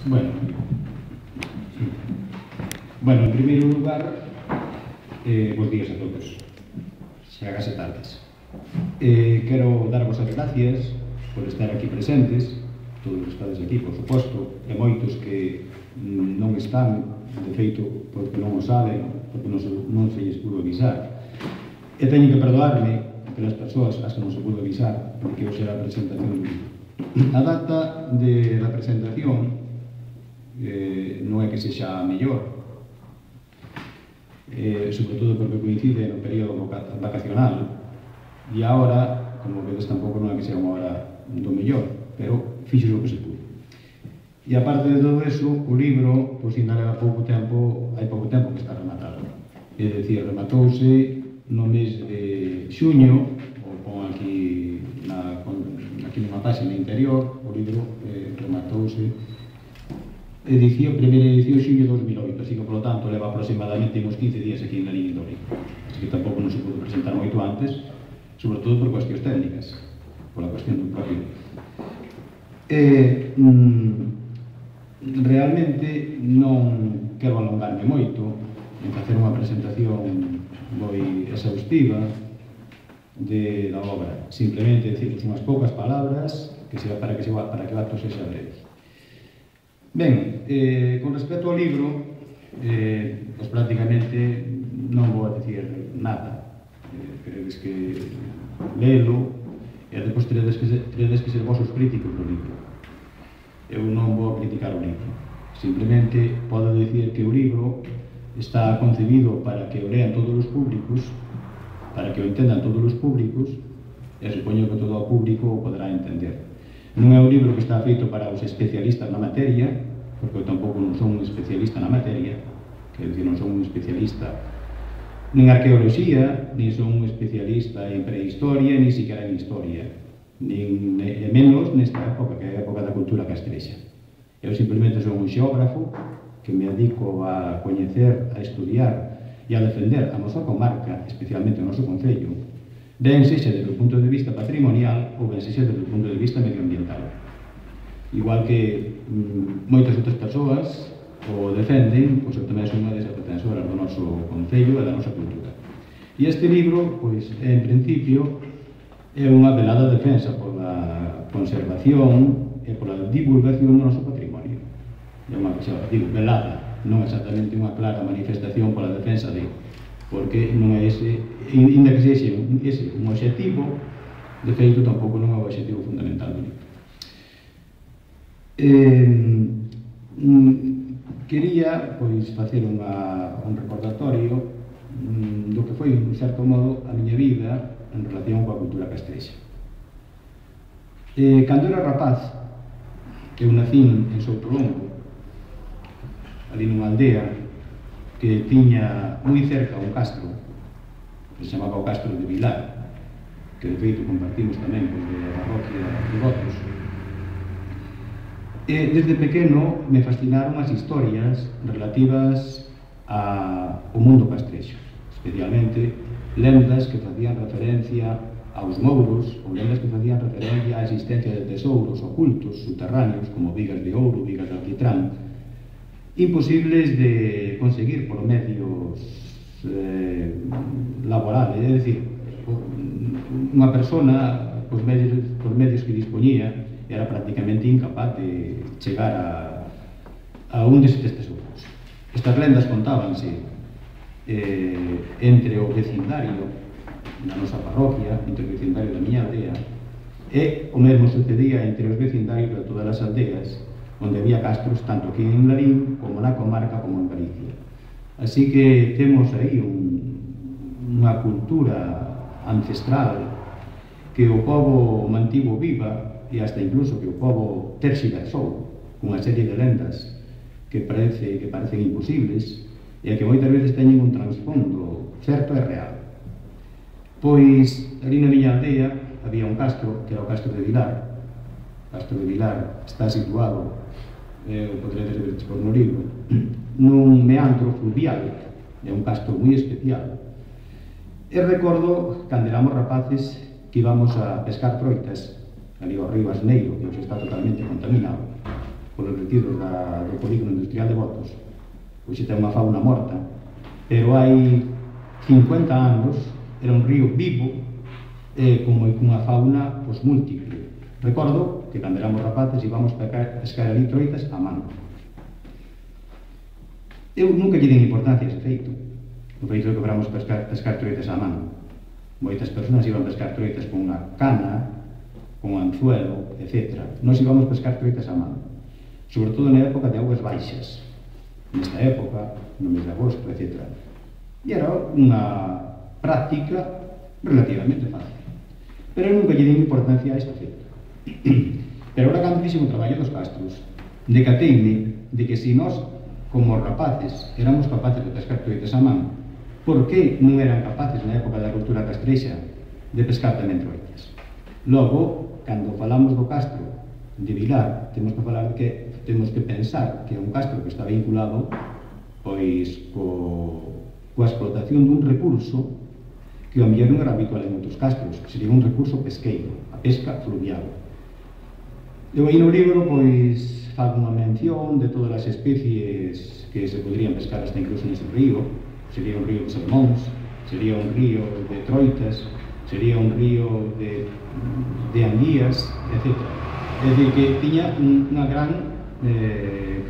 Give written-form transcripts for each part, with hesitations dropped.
Bueno, en primeiro lugar, bons días a todos, xa agase tardes. Quero darvos as gracias por estar aquí presentes, todos os que estades aquí, por suposto, e moitos que non están, de feito, porque non o saben, porque non se lles pudo avisar. E teñen que perdoarme pelas persoas as que non se pudo avisar, porque hoxe era a presentación do libro. A data da presentación non é que sexa a mellor, sobre todo porque coincide no período vacacional, e agora, como vedes, tampouco non é que sea unha hora do mellor, pero fixo o que se pudo. E aparte de todo eso, o libro, pois ainda leva pouco tempo, hai pouco tempo que está rematado. É dicir, rematouse no mes de xuño, ou pon aquí nunha página interior, o libro rematouse primeira edición xuño de 2008, así que, polo tanto, leva aproximadamente uns 15 días aquí en la línea do libro. Así que tampouco non se pudo presentar moito antes, sobre todo por cuestións técnicas, pola cuestión do propio libro. Realmente non quero alongarme moito en facer unha presentación moi exhaustiva da obra, simplemente deciros unhas poucas palabras para que o acto sexa breve. Ben, con respecto ao libro, pois prácticamente non vou a dicir nada. Teredes que lelo e depois teredes que ser vos os críticos do libro. Eu non vou a criticar o libro, simplemente podo dicir que o libro está concebido para que o lean todos os públicos, para que o entendan todos os públicos, e supoño que todo o público o poderá entender. Non é un libro que está feito para os especialistas na materia, porque eu tampouco non son un especialista na materia, quer dizer, non son un especialista nin arqueoloxía, nin son un especialista en prehistoria, nin siquiera en historia, nin menos nesta época, que é a época da cultura castrexa. Eu simplemente son un xeógrafo que me dedico a coñecer, a estudiar e a defender a nosa comarca, especialmente o noso concello, ben sexa desde o punto de vista patrimonial ou ben sexa desde o punto de vista medioambiental. Igual que moitas outras persoas o defenden, pois eu tamén son unha desas defensoras do noso concello e da nosa cultura. E este libro, pois, en principio, é unha velada defensa pola conservación e pola divulgación do noso patrimonio. É unha velada, non exactamente unha clara manifestación pola defensa porque non é ese, ainda que sexa ese un obxectivo, de feito tampouco non é o obxectivo fundamental do libro. Quería, pois, facer un recordatorio do que foi, en certo modo, a miña vida en relación coa cultura castrexa. Cando era rapaz, eu nacín en Soutolongo, ali nunha aldea que tiña moi cerca un castro que se chamaba o Castro de Vilar, que de feito compartimos tamén con a parroquia de Votos. Desde pequeno me fascinaron as historias relativas ao mundo castrexo, especialmente lendas que facían referencia aos mouros ou lendas que facían referencia á existencia de tesouros ocultos, subterráneos, como vigas de ouro, vigas de alquitrán, imposibles de conseguir por medios laborales, é dicir, unha persona, por medios que dispoñía, era prácticamente incapaz de chegar a un destes tesouros. Estas lendas contábanse entre o vecindario da nosa parroquia, entre o vecindario da miña aldea, e o mesmo sucedía entre os vecindarios de todas as aldeas onde había castros tanto aquí en Lalín como na comarca como en Galicia. Así que temos aí unha cultura ancestral que o pobo mantivo viva e hasta incluso que o pobo terxiversou cunha serie de lendas que parecen imposibles e que moitas veces teñen un trasfondo certo e real. Pois, ali na miña aldea había un castro, que era o Castro de Vilar. O Castro de Vilar está situado, o podredes ver por no libro, nun meandro fluvial, é un castro moi especial. E recordo, cando éramos rapaces, que íbamos a pescar froitas ali ao río Asneiro, que hoxe está totalmente contaminado, por vertidos do polígono industrial de Botos, pois ten unha fauna morta, pero hai 50 anos era un río vivo con unha fauna múltiple. Recordo que cando éramos rapaces íbamos pescar ali troitas a mano. Eu nunca lle den importancia a ese feito, o feito de que éramos pescar troitas a mano. Moitas persoas iban pescar troitas con unha cana, con un anzuelo, etc. Nós íbamos pescar troitas a mano, sobre todo na época de augas baixas, nesta época, no mes de agosto, etc. E era unha práctica relativamente fácil. Pero eu nunca lle dei importancia a este feito. Pero agora, cando fixen o traballo dos castros, decateime de que se nós, como rapaces, éramos capaces de pescar troitas a mano, por que non eran capaces na época da cultura castrexa de pescar tamén troitas? Logo, cando falamos do castro de Vilar, temos que pensar que é un castro que está vinculado pois coa explotación dun recurso que ao mellor non era habitual en outros castros, sería un recurso pesqueiro, a pesca fluvial. Eu aí no libro pois fago unha mención de todas as especies que se podrían pescar hasta incluso nese río. Sería un río de salmóns, sería un río de troitas, sería un río de anguías, etc. É dicir, que tiña unha gran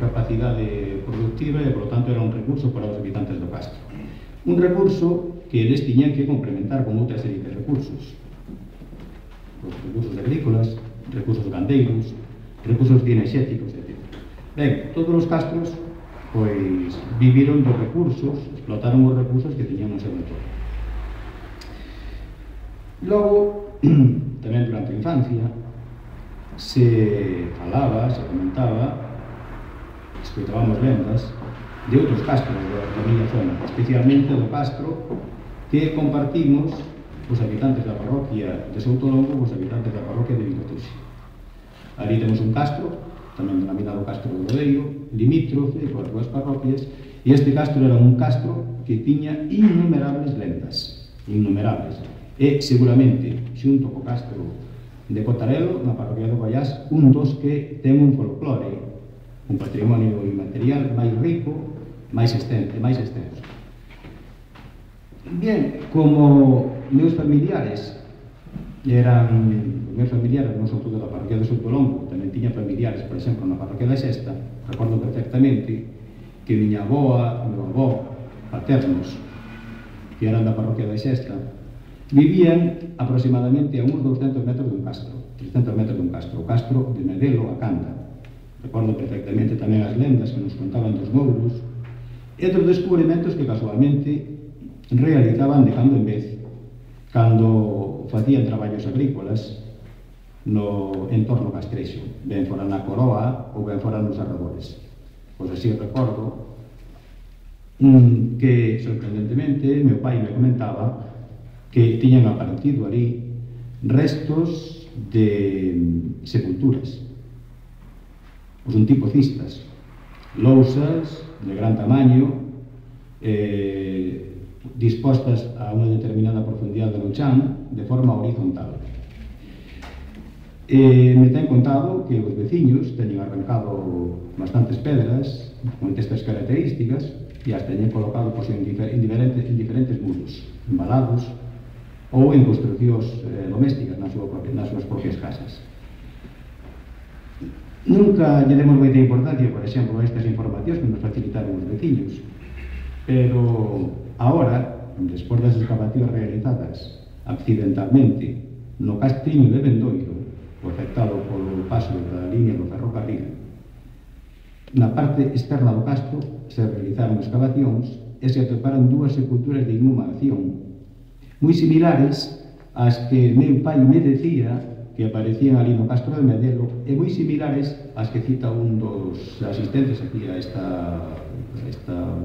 capacidade productiva e, por lo tanto, era un recurso para os habitantes do castro. Un recurso que eles tiñan que complementar con outra serie de recursos. Os recursos agrícolas, recursos gandeiros, recursos cinexéticos, etc. Ben, todos os castros pois viviron dos recursos, explotaron os recursos que tiñan no seu entorno. Logo, tamén durante a infancia, se falaba, se comentaba, escoitábamos lendas de outros castros da miña zona, especialmente do castro que compartimos os habitantes da parroquia de Soutolongo e os habitantes da parroquia de Vigotuxe. Ali temos un castro, tamén denominado Castro do Lodeiro, limítrofe coas dúas parroquias, e este castro era un castro que tiña innumerables lendas, innumerables. E, seguramente, xunto co castro de Cotarelo, na parroquia do Vallás, un dos que ten un folclore, un patrimonio inmaterial máis rico, máis extenso. Bien, como meus familiares non son todos da parroquia de Soutolongo, tamén tiña familiares, por exemplo, na parroquia da Xesta, recordo perfectamente que miña avoa, meu avó, paternos, que eran da parroquia da Xesta, vivían aproximadamente a uns 200 metros dun castro, 300 metros dun castro, o castro de Medelo a Canda. Recordo perfectamente tamén as lendas que nos contaban dos mouros e dos descubrimentos que casualmente realizaban de cando en vez cando facían traballos agrícolas no entorno castrexo, ben fora na Coroa ou ben fora nos arredores. Pois así recordo que, sorprendentemente, meu pai me comentaba que tiñan aparecido ali restos de sepulturas, pois un tipo cistas, lousas de gran tamaño, dispostas a unha determinada profundidade no chan de forma horizontal. Me ten contado que os veciños teñen arrancado bastantes pedras con estas características e as teñen colocado en diferentes muros, embalados ou en construcións domésticas nas súas propias casas. Nunca lle demos moita importancia, por exemplo, a estas informacións que nos facilitaron os veciños, pero agora, despois das excavacións realizadas accidentalmente no castriño de Bendoiro, afectado polo paso da línea do ferrocarril, na parte externa do castro se realizaron excavacións e se atoparon dúas sepulturas de inhumación moi similares ás que meu pai me decía que aparecían ali no castro de Medelo e moi similares ás que cita un dos asistentes aquí a esta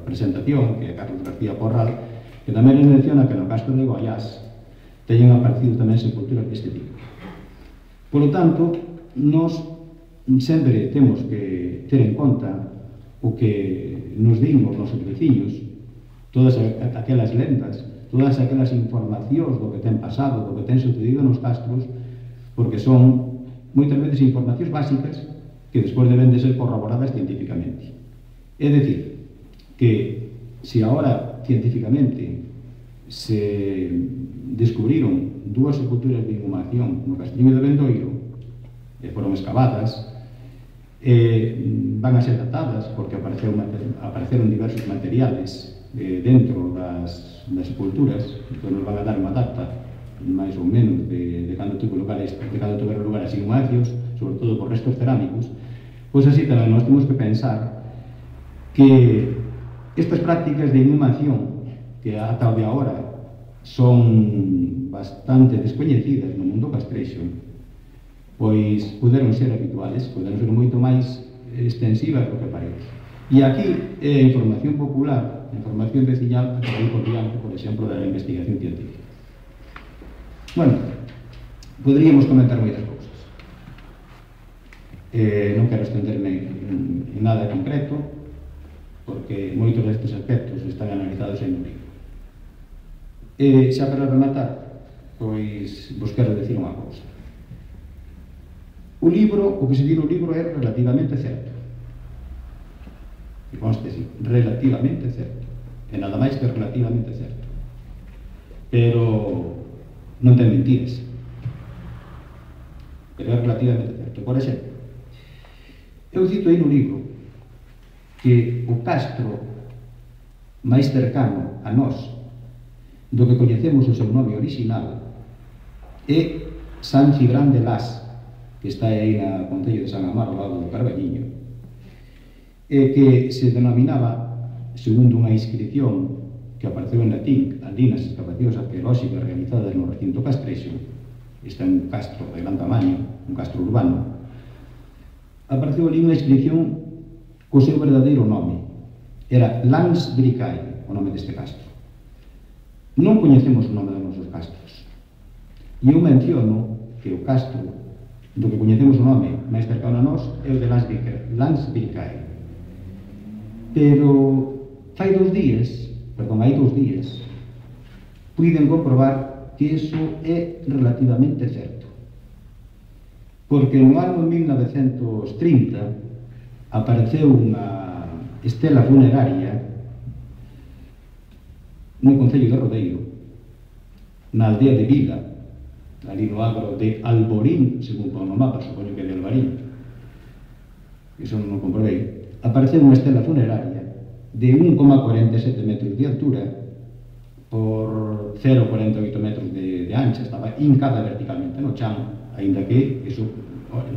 presentación, que é Carlos García Porral, que tamén nos menciona que no castro de Goiás teñen aparecido tamén sepulturas deste tipo. Por lo tanto, nós sempre temos que ter en conta o que nos din os nosos veciños, todas aquelas lendas, todas aquelas informacións do que ten pasado, do que ten sucedido nos castros, porque son moitas veces informacións básicas que despois deben de ser corroboradas científicamente. É dicir, que se agora científicamente se descubriron dúas sepulturas de inhumación no Castriño de Bendoiro e foron excavadas, van a ser datadas porque apareceron diversos materiales dentro das sepulturas, que nos van a dar unha data máis ou menos de cando tuveron lugar as inhumacións, sobre todo por restos cerámicos. Pois así tamén nós temos que pensar que estas prácticas de inhumación que ata o de agora son bastante descoñecidas no mundo castrexo, pois puderon ser habituales, puderon ser moito máis extensivas do que parece. E aquí é a información popular, a información veciñal, que vai por diante, por exemplo, da investigación científica. Bueno, poderíamos comentar moitas cousas. Non quero estenderme en nada concreto, porque moitos destes aspectos están analizados en un libro. Xa para rematar, pois vos quero decir unha cousa. O libro, o que se di no libro é relativamente certo. E conste así, relativamente certo. E nada máis que relativamente certo. Pero non ten mentiras. Pero é relativamente certo. Por exemplo, eu cito aí no libro que o castro máis cercano a nós do que coñecemos o seu nome original é San Cibrán de Las, que está aí na Concello de San Amaro, ao lado do Carballiño, e que se denominaba, segundo unha inscripción que apareceu en latín ali nas excavacións arqueolóxicas realizadas no recinto castrexo, este é un castro de gran tamaño, un castro urbano, apareceu ali unha inscripción co seu verdadeiro nome, era Lans Bricai, o nome deste castro. Non coñecemos o nome dos nosos castros, e eu menciono que o castro do que coñecemos o nome máis cercano a nós é o de Lans Bricai. Pero hai 2 días, puiden comprobar que iso é relativamente certo. Porque no ano 1930 apareceu unha estela funeraria no Concello de Rodeiro, na aldea de Vila, ali no agro de Alborín, según pon no mapa, supoño que de Albarín, iso non comprobei, apareceu unha estela funeraria de 1,47 metros de altura por 0,48 metros de ancha, estaba hincada verticalmente no chan, aínda que iso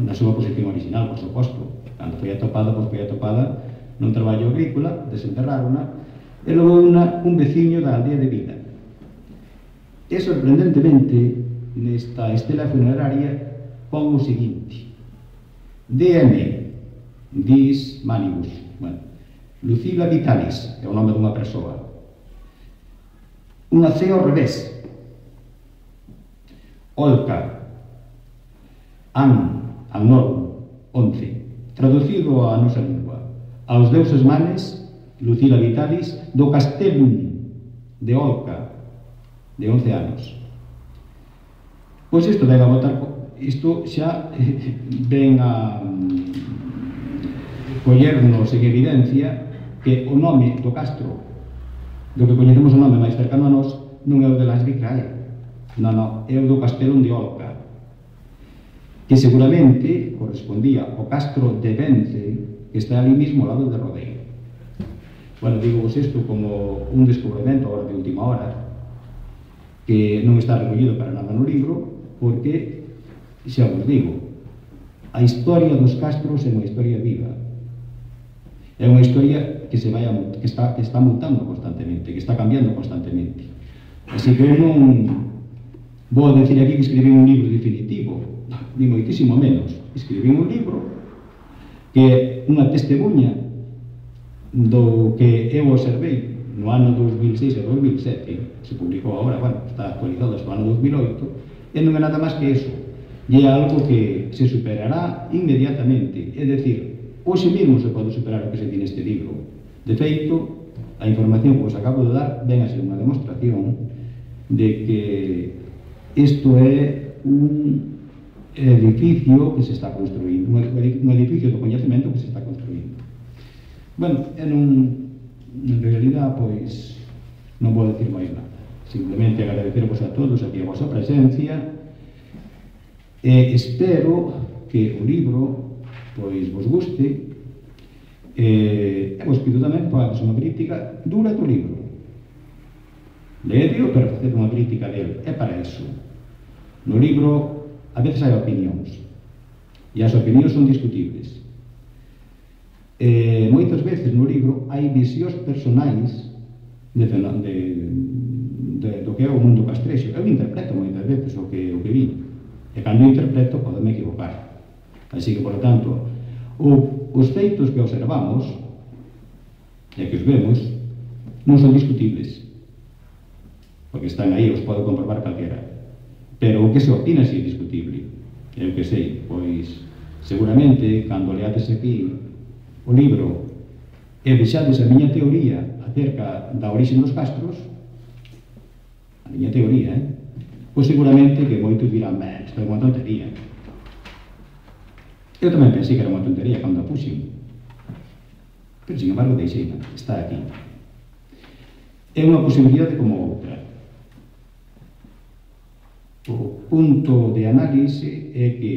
na súa posición original, por suposto. Cando foi atopada, pois foi atopada nun traballo agrícola, desenterrarona, e logo un veciño da aldea de Vila. E sorprendentemente, nesta estela funeraria pon o seguinte: DM, dis Manibus, bueno, Lucila Vitalis, é o nome dunha persoa, unha C ao revés, Olca, Annorum, 11, traducido á nosa lingua, aos deuses manes, Lucila Vitalis, do Castellum de Olca, de 11 anos. Pois isto ven a botar, isto xa ven a collernos en evidencia que o nome do castro, do que coñecemos o nome máis cercano a nós, non é o de Las Vicrae, non, é o do Castellum de Olca, que seguramente correspondía ao castro de Vence, que está ali mismo ao lado de Rodeiro. Bueno, digo vos isto como un descubrimento agora de última hora, que non está recollido para nada no libro, porque, xa vos digo, a historia dos castros é unha historia viva. É unha historia que está mutando constantemente, que está cambiando constantemente. Así que eu non vou decir aquí que escribí un libro definitivo, ni moitísimo menos. Escribí un libro que é unha testemunha do que eu observei no ano 2006 e 2007, se publicou agora, bueno, está actualizado hasta o ano 2008, e non é nada máis que eso. E é algo que se superará inmediatamente, é dicir, hoxe mesmo se pode superar o que se di neste libro. De feito, a información que vos acabo de dar ven a ser unha demostración de que isto é edificio que se está construindo, un edificio do coñecemento que se está construindo. Bueno, en realidad, pois, non vou decir máis nada. Simplemente agradecervos a todos aquí a vosa presencia e espero que o libro pois vos guste e vos pido tamén que fagas unha crítica dura do libro. Leedeo, pero facer unha crítica dele. É para iso. No libro a veces hai opinións e as opinións son discutibles. Moitas veces no libro hai visións personais do que é o mundo castrexo. Eu interpreto moitas veces o que vi, e cando interpreto podeme equivocar. Así que, por lo tanto, os feitos que observamos e que os vemos non son discutibles, porque están aí, os pode comprobar calquera. Pero o que se opina si é discutible. Eu que sei, pois seguramente cando leades aquí o libro e deixades a miña teoría acerca da orixe dos castros, a miña teoría, pois seguramente que moitos dirán, isto é unha tontería. Eu tamén pensei que era unha tontería cando a puxen, pero sin embargo deixei, está aquí. É unha posibilidade como outra. O punto de análise é que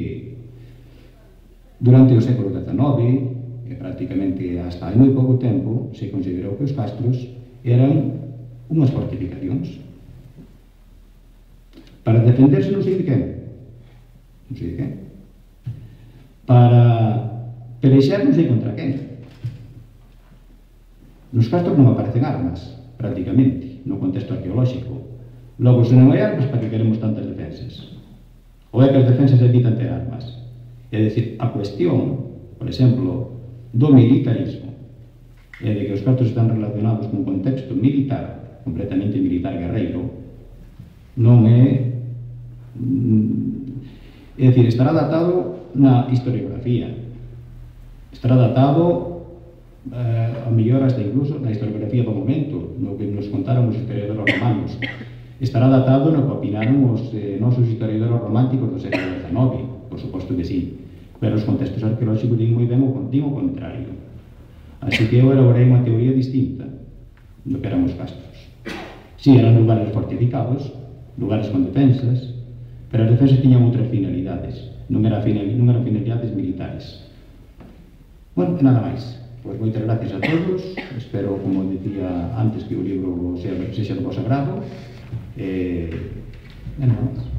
durante o século XIX, e prácticamente hasta hai moi pouco tempo, se considerou que os castros eran unhas fortificacións para defenderse non sei de quen, para pelexar non sei contra quen. Nos castros non aparecen armas, prácticamente, no contexto arqueolóxico. Logo, se non hai armas, para que queremos tantas defensas? Ou é que as defensas evitan ter armas? É dicir, a cuestión, por exemplo, do militarismo, e de que os castros están relacionados con un contexto militar, completamente militar guerreiro, non é... É dicir, estará datado na historiografía, estará datado a mellor hasta incluso na historiografía do momento, no que nos contaron os historiadores romanos, estará datado no que opinaron os nosos historiadores románticos do século XIX, por suposto que sí, pero os contextos arqueolóxicos din moi ben o contrario. Así que eu elaborei unha teoría distinta do que eran os castros. Si, eran lugares fortificados, lugares con defensas, pero as defensas tiñan outras finalidades, non eran finalidades militares. Bueno, e nada máis. Pois moitas gracias a todos, espero, como dicía antes, que o libro sexa do vosso agrado, e nada máis.